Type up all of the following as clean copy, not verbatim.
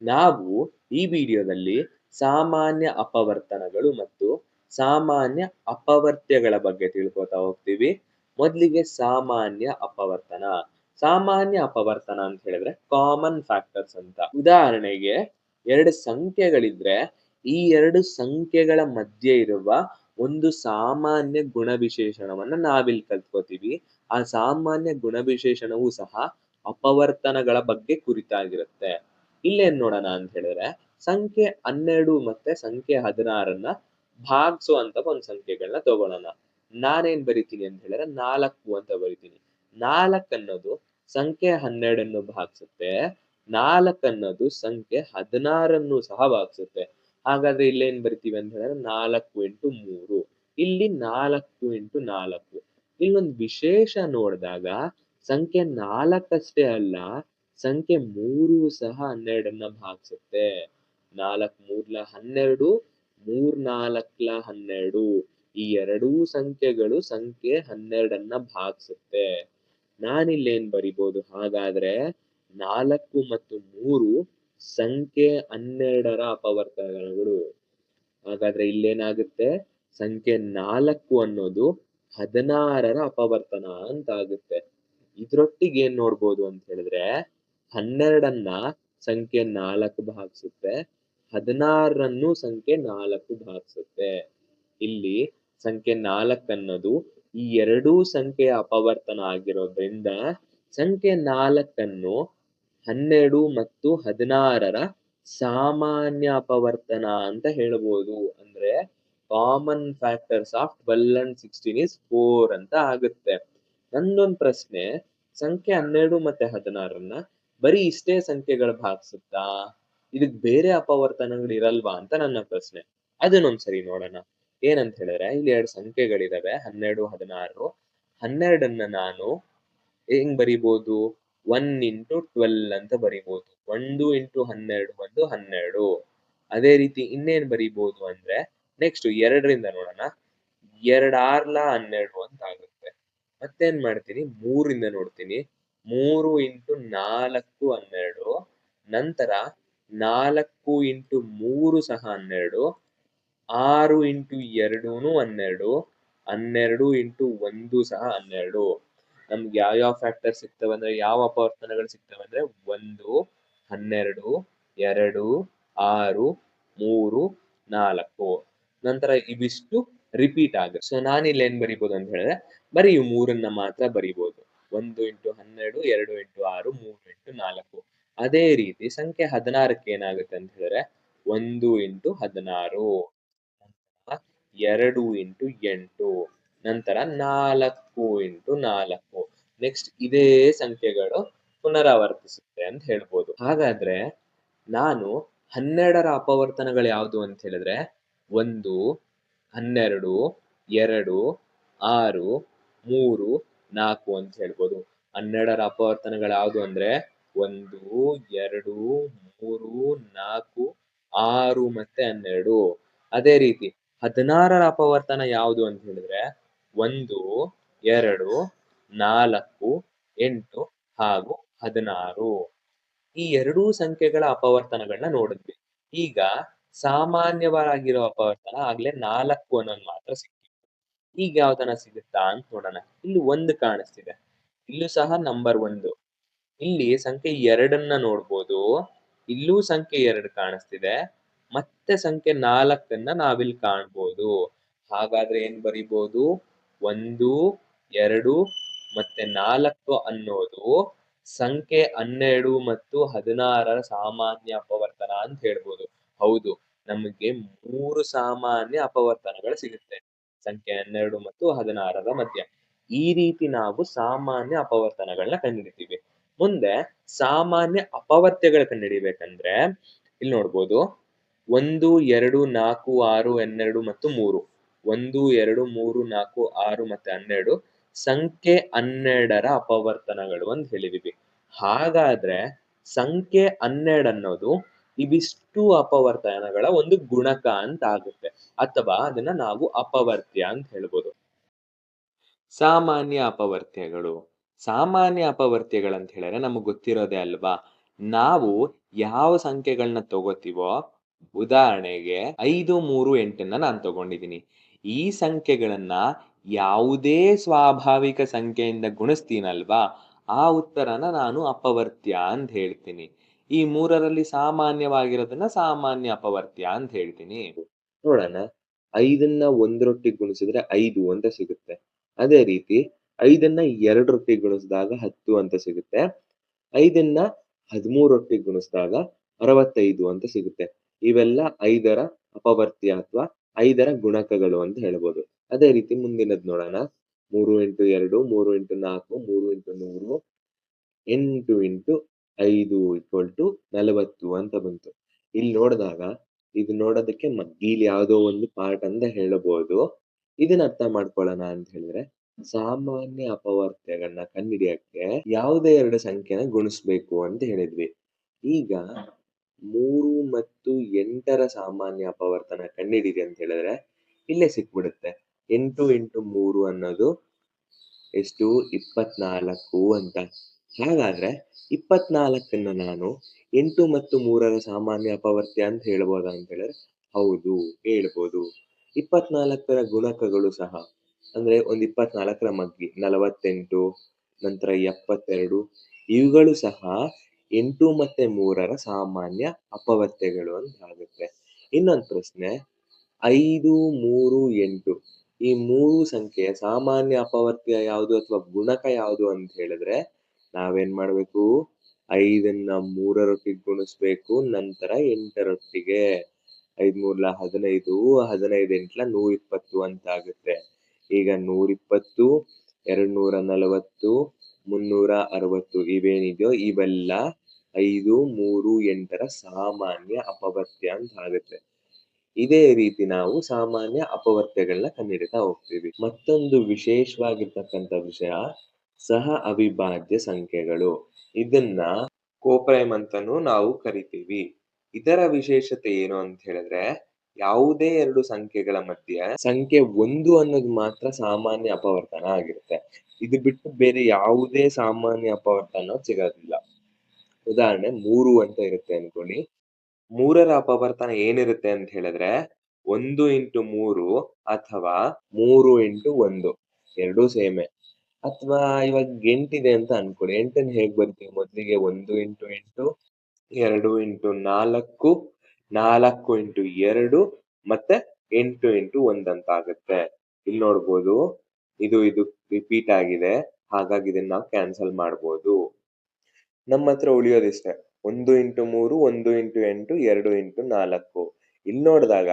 ನಾವು ಈ ವಿಡಿಯೋದಲ್ಲಿ ಸಾಮಾನ್ಯ ಅಪವರ್ತನಗಳು ಮತ್ತು ಸಾಮಾನ್ಯ ಅಪವರ್ತ್ಯಗಳ ಬಗ್ಗೆ ತಿಳ್ಕೊತಾ ಹೋಗ್ತೀವಿ. ಮೊದಲಿಗೆ ಸಾಮಾನ್ಯ ಅಪವರ್ತನ. ಸಾಮಾನ್ಯ ಅಪವರ್ತನ ಅಂತ ಹೇಳಿದ್ರೆ ಕಾಮನ್ ಫ್ಯಾಕ್ಟರ್ಸ್ ಅಂತ. ಉದಾಹರಣೆಗೆ 2 ಸಂಖ್ಯೆಗಳಿದ್ರೆ ಈ 2 ಸಂಖ್ಯೆಗಳ ಮಧ್ಯೆ ಇರುವ ಒಂದು ಸಾಮಾನ್ಯ ಗುಣವಿಶೇಷಣವನ್ನ ನಾವಿಲ್ಲಿ ಕಲ್ತ್ಕೋತೀವಿ. ಆ ಸಾಮಾನ್ಯ ಗುಣವಿಶೇಷಣವೂ ಸಹ ಅಪವರ್ತನಗಳ ಬಗ್ಗೆ ಕುರಿತಾಗಿರುತ್ತೆ. ಇಲ್ಲೇನ್ ನೋಡೋಣ ಅಂತ ಹೇಳಿದ್ರೆ ಸಂಖ್ಯೆ 12 ಮತ್ತೆ ಸಂಖ್ಯೆ 16ನ್ನ ಭಾಗ್ಸುವಂತ ಒಂದ್ ಸಂಖ್ಯೆಗಳನ್ನ ತಗೊಳ್ಳೋಣ. ನಾನೇನ್ ಬರಿತೀನಿ ಅಂತ ಹೇಳಿದ್ರೆ 4 ಅಂತ ಬರಿತೀನಿ. 4 ಅನ್ನೋದು ಸಂಖ್ಯೆ 12ನ್ನು ಭಾಗ್ಸುತ್ತೆ. 4 ಅನ್ನೋದು ಸಂಖ್ಯೆ 16ನ್ನು ಸಹ ಭಾಗ್ಸುತ್ತೆ. ಹಾಗಾದ್ರೆ ಇಲ್ಲೇನ್ ಬರಿತೀವಿ ಅಂತ ಹೇಳಿದ್ರೆ 4 ಇಂಟು 3. ಇಲ್ಲಿ 4 ಇಂಟು 4. ಇಲ್ಲೊಂದು ವಿಶೇಷ ನೋಡಿದಾಗ ಸಂಖ್ಯೆ 4 ಅಷ್ಟೇ ಅಲ್ಲ, ಸಂಖ್ಯೆ 3 ಸಹ 12ನ್ನ ಭಾಗ್ಸುತ್ತೆ. 4 3ಲ 12, 3 4ಲ 12. ಈ ಎರಡೂ ಸಂಖ್ಯೆಗಳು ಸಂಖ್ಯೆ 12ನ್ನ ಭಾಗ್ಸುತ್ತೆ. ನಾನಿಲ್ಲೇನ್ ಬರಿಬೋದು ಹಾಗಾದ್ರೆ 4 ಮತ್ತು 3 ಸಂಖ್ಯೆ 12ರ ಅಪವರ್ತನಗಳು. ಹಾಗಾದ್ರೆ ಇಲ್ಲೇನಾಗುತ್ತೆ, ಸಂಖ್ಯೆ 4 ಅನ್ನೋದು 16ರ ಅಪವರ್ತನ ಅಂತ ಆಗುತ್ತೆ. ಇದ್ರೊಟ್ಟಿಗೆ ಏನ್ ನೋಡ್ಬೋದು ಅಂತ ಹೇಳಿದ್ರೆ 12ನ್ನ ಸಂಖ್ಯೆ 4 ಭಾಗ್ಸುತ್ತೆ, 16ರನ್ನು ಸಂಖ್ಯೆ 4 ಭಾಗ್ಸುತ್ತೆ. ಇಲ್ಲಿ ಸಂಖ್ಯೆ 4 ಅನ್ನೋದು ಈ ಎರಡೂ ಸಂಖ್ಯೆಯ ಅಪವರ್ತನ ಆಗಿರೋದ್ರಿಂದ ಸಂಖ್ಯೆ 4ನ್ನು 12 ಮತ್ತು 16ರ ಸಾಮಾನ್ಯ ಅಪವರ್ತನ ಅಂತ ಹೇಳ್ಬೋದು. ಅಂದ್ರೆ common factors of 12 and 16 is 4 ಅಂತ ಆಗುತ್ತೆ. ನಂದೊಂದ್ ಪ್ರಶ್ನೆ, ಸಂಖ್ಯೆ 12 ಮತ್ತೆ 16ರನ್ನ ಬರೀ ಇಷ್ಟೇ ಸಂಖ್ಯೆಗಳು ಭಾಗ್ಸುತ್ತಾ? ಇದಕ್ ಬೇರೆ ಅಪವರ್ತನಗಳು ಇರಲ್ವಾ ಅಂತ ನನ್ನ ಪ್ರಶ್ನೆ. ಅದನ್ನೊಂದ್ಸರಿ ನೋಡೋಣ. ಏನಂತ ಹೇಳಿದ್ರೆ ಇಲ್ಲಿ 2 ಸಂಖ್ಯೆಗಳಿದಾವೆ 12 16. 12ನ್ನ ನಾನು ಹೆಂಗ್ ಬರಿಬೋದು, 1 ಇಂಟು 12 ಅಂತ ಬರಿಬೋದು. 1 ಇಂಟು 12 ಒಂದು 12. ಅದೇ ರೀತಿ ಇನ್ನೇನ್ ಬರಿಬೋದು ಅಂದ್ರೆ ನೆಕ್ಸ್ಟ್ 2ರಿಂದ ನೋಡೋಣ. 2 6ಲ 12 ಅಂತ ಆಗುತ್ತೆ. ಮತ್ತೇನ್ ಮಾಡ್ತೀನಿ, 3ರಿಂದ ನೋಡ್ತೀನಿ. 3 ಇಂಟು 4 12. ನಂತರ 4 ಇಂಟು 3 ಸಹ 12. 6 ಇಂಟು 2 12. 12 ಇಂಟು 1 ಸಹ 12. ನಮ್ಗೆ ಯಾವ ಫ್ಯಾಕ್ಟರ್ ಸಿಗ್ತವೆ ಅಂದ್ರೆ ಯಾವ ಅಪವರ್ತನಗಳು ಸಿಗ್ತವೆ ಅಂದ್ರೆ 1 12 2 6 3 4. ನಂತರ ಇವಿಷ್ಟು ರಿಪೀಟ್ ಆಗುತ್ತೆ. ಸೊ ನಾನಿಲ್ಲಿ ಏನ್ ಬರಿಬೋದು ಅಂತ ಹೇಳಿದ್ರೆ ಬರೀ ಇವು 3ನ್ನ ಮಾತ್ರ ಬರಿಬೋದು. 1 ಇಂಟು 12 2 ಇಂಟು 6 3 ಇಂಟು 4. ಅದೇ ರೀತಿ ಸಂಖ್ಯೆ 16ಕ್ಕೆ ಏನಾಗುತ್ತೆ ಅಂತ ಹೇಳಿದ್ರೆ 1 ಇಂಟು 16, 2 ಇಂಟು 8, ನಂತರ 4 ಇಂಟು 4. ನೆಕ್ಸ್ಟ್ ಇದೇ ಸಂಖ್ಯೆಗಳು ಪುನರಾವರ್ತಿಸುತ್ತೆ ಅಂತ ಹೇಳ್ಬೋದು. ಹಾಗಾದ್ರೆ ನಾನು 12ರ ಅಪವರ್ತನಗಳು ಯಾವುದು ಅಂತ ಹೇಳಿದ್ರೆ 1 12 2 6 3 4 ಅಂತ ಹೇಳ್ಬೋದು. 12ರ ಅಪವರ್ತನಗಳು ಯಾವುದು ಅಂದ್ರೆ 1 2 3 4 6 ಮತ್ತೆ 12. ಅದೇ ರೀತಿ 16ರ ಅಪವರ್ತನ ಯಾವುದು ಅಂತ ಹೇಳಿದ್ರೆ 1 2 4 8 ಹಾಗೂ 16. ಈ ಎರಡೂ ಸಂಖ್ಯೆಗಳ ಅಪವರ್ತನಗಳನ್ನ ನೋಡಿದ್ವಿ. ಈಗ ಸಾಮಾನ್ಯವಾಗಿರೋ ಅಪವರ್ತನ ಆಗ್ಲೇ 4 ಅನ್ನೋದು ಮಾತ್ರ ಸಿಕ್ಕಿತ್ತು. ಈಗ ಯಾವ್ದನ ಸಿಗುತ್ತಾ ಅಂತ ನೋಡೋಣ. ಇಲ್ಲಿ 1 ಕಾಣಿಸ್ತಿದೆ, ಇಲ್ಲೂ ಸಹ ನಂಬರ್ 1. ಇಲ್ಲಿ ಸಂಖ್ಯೆ 2ನ್ನ ನೋಡ್ಬೋದು, ಇಲ್ಲೂ ಸಂಖ್ಯೆ 2 ಕಾಣಿಸ್ತಿದೆ, ಮತ್ತೆ ಸಂಖ್ಯೆ 4ನ್ನ ನಾವಿಲ್ಲಿ ಕಾಣ್ಬೋದು. ಹಾಗಾದ್ರೆ ಏನ್ ಬರಿಬೋದು, 1 2 ಮತ್ತೆ 4 ಅನ್ನೋದು ಸಂಖ್ಯೆ 12 ಮತ್ತು 16ರ ಸಾಮಾನ್ಯ ಅಪವರ್ತನ ಅಂತ ಹೇಳ್ಬೋದು. ಹೌದು, ನಮಗೆ 3 ಸಾಮಾನ್ಯ ಅಪವರ್ತನಗಳು ಸಿಗುತ್ತೆ ಸಂಖ್ಯೆ 12 ಮತ್ತು 16ರ ಮಧ್ಯ. ಈ ರೀತಿ ನಾವು ಸಾಮಾನ್ಯ ಅಪವರ್ತನಗಳನ್ನ ಕಂಡುಹಿಡಿತೀವಿ. ಮುಂದೆ ಸಾಮಾನ್ಯ ಅಪವರ್ತ್ಯಗಳು ಕಂಡುಹಿಡಿಬೇಕಂದ್ರೆ ಇಲ್ಲಿ ನೋಡ್ಬೋದು 1 2 4 6 12 ಮತ್ತು 3. 1 2 3 4 6 ಮತ್ತೆ 12 ಸಂಖ್ಯೆ 12ರ ಅಪವರ್ತನಗಳು ಅಂತ ಹೇಳಿದೀವಿ. ಹಾಗಾದ್ರೆ ಸಂಖ್ಯೆ 12 ಅನ್ನೋದು ಇವಿಷ್ಟು ಅಪವರ್ತನಗಳ ಒಂದು ಗುಣಕ ಅಂತ ಆಗುತ್ತೆ, ಅಥವಾ ಅದನ್ನ ನಾವು ಅಪವರ್ತ್ಯ ಅಂತ ಹೇಳ್ಬೋದು. ಸಾಮಾನ್ಯ ಅಪವರ್ತ್ಯಗಳು. ಸಾಮಾನ್ಯ ಅಪವರ್ತ್ಯಗಳಂತ ಹೇಳಿದ್ರೆ ನಮಗೆ ಗೊತ್ತಿರೋದೇ ಅಲ್ವಾ, ನಾವು ಯಾವ ಸಂಖ್ಯೆಗಳನ್ನ ತಗೋತೀವೋ, ಉದಾಹರಣೆಗೆ 5, 3, 8ನ್ನ ನಾನು ತಗೊಂಡಿದ್ದೀನಿ. ಈ ಸಂಖ್ಯೆಗಳನ್ನ ಯಾವುದೇ ಸ್ವಾಭಾವಿಕ ಸಂಖ್ಯೆಯಿಂದ ಗುಣಿಸ್ತೀನಲ್ವಾ, ಆ ಉತ್ತರನ ನಾನು ಅಪವರ್ತ್ಯ ಅಂತ ಹೇಳ್ತೀನಿ. ಈ ಮೂರರಲ್ಲಿ ಸಾಮಾನ್ಯವಾಗಿರೋದನ್ನ ಸಾಮಾನ್ಯ ಅಪವರ್ತ್ಯ ಅಂತ ಹೇಳ್ತೀನಿ. ನೋಡೋಣ. 5ನ್ನ ಒಂದರೊಟ್ಟಿಗೆ ಗುಣಿಸಿದ್ರೆ 5 ಅಂತ ಸಿಗುತ್ತೆ. ಅದೇ ರೀತಿ 5ನ್ನ ಎರಡರೊಟ್ಟಿಗೆ ಗುಣಿಸಿದಾಗ 10 ಅಂತ ಸಿಗುತ್ತೆ. 5ನ್ನ 13 ಒಟ್ಟಿಗೆ ಗುಣಿಸಿದಾಗ 65 ಅಂತ ಸಿಗುತ್ತೆ. ಇವೆಲ್ಲ 5ರ ಅಪವರ್ತ್ಯ ಅಥವಾ 5ರ ಗುಣಕಗಳು ಅಂತ ಹೇಳ್ಬೋದು. ಅದೇ ರೀತಿ ಮುಂದಿನದ್ ನೋಡೋಣ. 3 × 2, 3 × 4, 3 × 3, 8 × 5 40 ಅಂತ ಬಂತು. ಇಲ್ಲಿ ನೋಡಿದಾಗ ಇದು ನೋಡೋದಕ್ಕೆ ಮಗ್ಗೀಲ್ ಯಾವುದೋ ಒಂದು ಪಾರ್ಟ್ ಅಂತ ಹೇಳಬಹುದು. ಇದನ್ನ ಅರ್ಥ ಮಾಡ್ಕೊಳ್ಳೋಣ ಅಂತ ಹೇಳಿದ್ರೆ, ಸಾಮಾನ್ಯ ಅಪವರ್ತ್ಯಗಳನ್ನ ಕಂಡುಹಿಡಿಯಕ್ಕೆ ಯಾವುದೇ ಎರಡು ಸಂಖ್ಯೆನ ಗುಣಿಸ್ಬೇಕು ಅಂತ ಹೇಳಿದ್ವಿ. ಈಗ 3 ಮತ್ತು 8ರ ಸಾಮಾನ್ಯ ಅಪವರ್ತನ ಕಂಡುಹಿಡೀರಿ ಅಂತ ಹೇಳಿದ್ರೆ ಇಲ್ಲೇ ಸಿಕ್ಬಿಡುತ್ತೆ. 8 × 3 ಅನ್ನೋದು ಎಷ್ಟು? 24 ಅಂತ. ಹಾಗಾದ್ರೆ 24ನ್ನ ನಾನು 8 ಮತ್ತು 3ರ ಸಾಮಾನ್ಯ ಅಪವರ್ತ್ಯ ಅಂತ ಹೇಳ್ಬೋದಾ ಅಂತ ಹೇಳಿದ್ರೆ ಹೌದು, ಹೇಳ್ಬೋದು. 24ರ ಗುಣಕಗಳು ಸಹ ಅಂದ್ರೆ ಒಂದು 24ರ ಮಗ್ಗಿ 48, ನಂತರ 72, ಇವುಗಳು ಸಹ 8 ಮತ್ತೆ 3ರ ಸಾಮಾನ್ಯ ಅಪವರ್ತ್ಯಗಳು ಅಂತ ಆಗುತ್ತೆ. ಇನ್ನೊಂದು ಪ್ರಶ್ನೆ, 5, 3, 8 ಈ ಮೂರು ಸಂಖ್ಯೆಯ ಸಾಮಾನ್ಯ ಅಪವರ್ತ್ಯ ಯಾವುದು ಅಥವಾ ಗುಣಕ ಯಾವುದು ಅಂತ ಹೇಳಿದ್ರೆ ನಾವೇನ್ ಮಾಡ್ಬೇಕು? 5ನ್ನ 3ರೊಟ್ಟಿಗೆ ಗುಣಿಸ್ಬೇಕು, ನಂತರ 8ರೊಟ್ಟಿಗೆ. 5 3 15, 15 8 120 ಅಂತ ಆಗುತ್ತೆ. ಈಗ 120, 240, 360 ಇವೇನಿದೆಯೋ ಇವೆಲ್ಲ 5, 3, 8ರ ಸಾಮಾನ್ಯ ಅಪವರ್ತ್ಯ ಅಂತ ಆಗುತ್ತೆ. ಇದೇ ರೀತಿ ನಾವು ಸಾಮಾನ್ಯ ಅಪವರ್ತ್ಯಗಳನ್ನ ಕಂಡುಹಿಡಿತಾ ಹೋಗ್ತೀವಿ. ಮತ್ತೊಂದು ವಿಶೇಷವಾಗಿರ್ತಕ್ಕಂಥ ವಿಷಯ ಸಹ ಅವಿಭಾಜ್ಯ ಸಂಖ್ಯೆಗಳು. ಇದನ್ನ ಕೋಪ್ರೈಮ್ ಅಂತಾನೂ ನಾವು ಕರಿತೀವಿ. ಇದರ ವಿಶೇಷತೆ ಏನು ಅಂತ ಹೇಳಿದ್ರೆ, ಯಾವುದೇ ಎರಡು ಸಂಖ್ಯೆಗಳ ಮಧ್ಯೆ ಸಂಖ್ಯೆ 1 ಅನ್ನೋದು ಮಾತ್ರ ಸಾಮಾನ್ಯ ಅಪವರ್ತನ ಆಗಿರುತ್ತೆ. ಇದು ಬಿಟ್ಟು ಬೇರೆ ಯಾವುದೇ ಸಾಮಾನ್ಯ ಅಪವರ್ತನ ಸಿಗೋದಿಲ್ಲ. ಉದಾಹರಣೆ 3 ಅಂತ ಇರುತ್ತೆ ಅನ್ಕೊಳ್ಳಿ. 3ರ ಅಪವರ್ತನ ಏನಿರುತ್ತೆ ಅಂತ ಹೇಳಿದ್ರೆ 1 × 3 ಅಥವಾ 3 × 1 ಎರಡೂ ಸೇಮೆ. ಅಥವಾ ಇವಾಗ 8 ಇದೆ ಅಂತ ಅನ್ಕೊಳ್ಳಿ. 8ನ್ನ ಹೇಗ್ ಬರ್ತೀವಿ? ಮೊದಲಿಗೆ 1 × 8, 2 × 4, 4 × 2 ಮತ್ತೆ 8 × 1 ಅಂತ ಆಗುತ್ತೆ. ಇಲ್ಲಿ ನೋಡ್ಬೋದು, ಇದು ರಿಪೀಟ್ ಆಗಿದೆ, ಹಾಗಾಗಿ ಇದನ್ನ ನಾವು ಕ್ಯಾನ್ಸಲ್ ಮಾಡ್ಬೋದು. ನಮ್ಮ ಹತ್ರ ಉಳಿಯೋದಿಷ್ಟೇ 1 × 3, 1 × 8, 2 × 4. ಇಲ್ಲಿ ನೋಡಿದಾಗ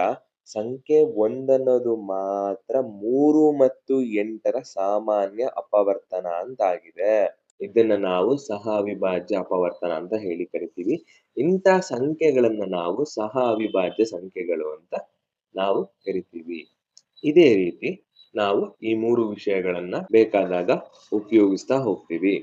ಸಂಖ್ಯೆ 1 ಅನ್ನೋದು ಮಾತ್ರ 3 ಮತ್ತು 8ರ ಸಾಮಾನ್ಯ ಅಪವರ್ತನ ಅಂತಾಗಿದೆ. ಇದನ್ನ ನಾವು ಸಹ ಅವಿಭಾಜ್ಯ ಅಪವರ್ತನ ಅಂತ ಹೇಳಿ ಕರಿತೀವಿ. ಇಂಥ ಸಂಖ್ಯೆಗಳನ್ನ ನಾವು ಸಹ ಅವಿಭಾಜ್ಯ ಸಂಖ್ಯೆಗಳು ಅಂತ ನಾವು ಕರಿತೀವಿ. ಇದೇ ರೀತಿ ನಾವು ಈ ಮೂರು ವಿಷಯಗಳನ್ನ ಬೇಕಾದಾಗ ಉಪಯೋಗಿಸ್ತಾ ಹೋಗ್ತೀವಿ.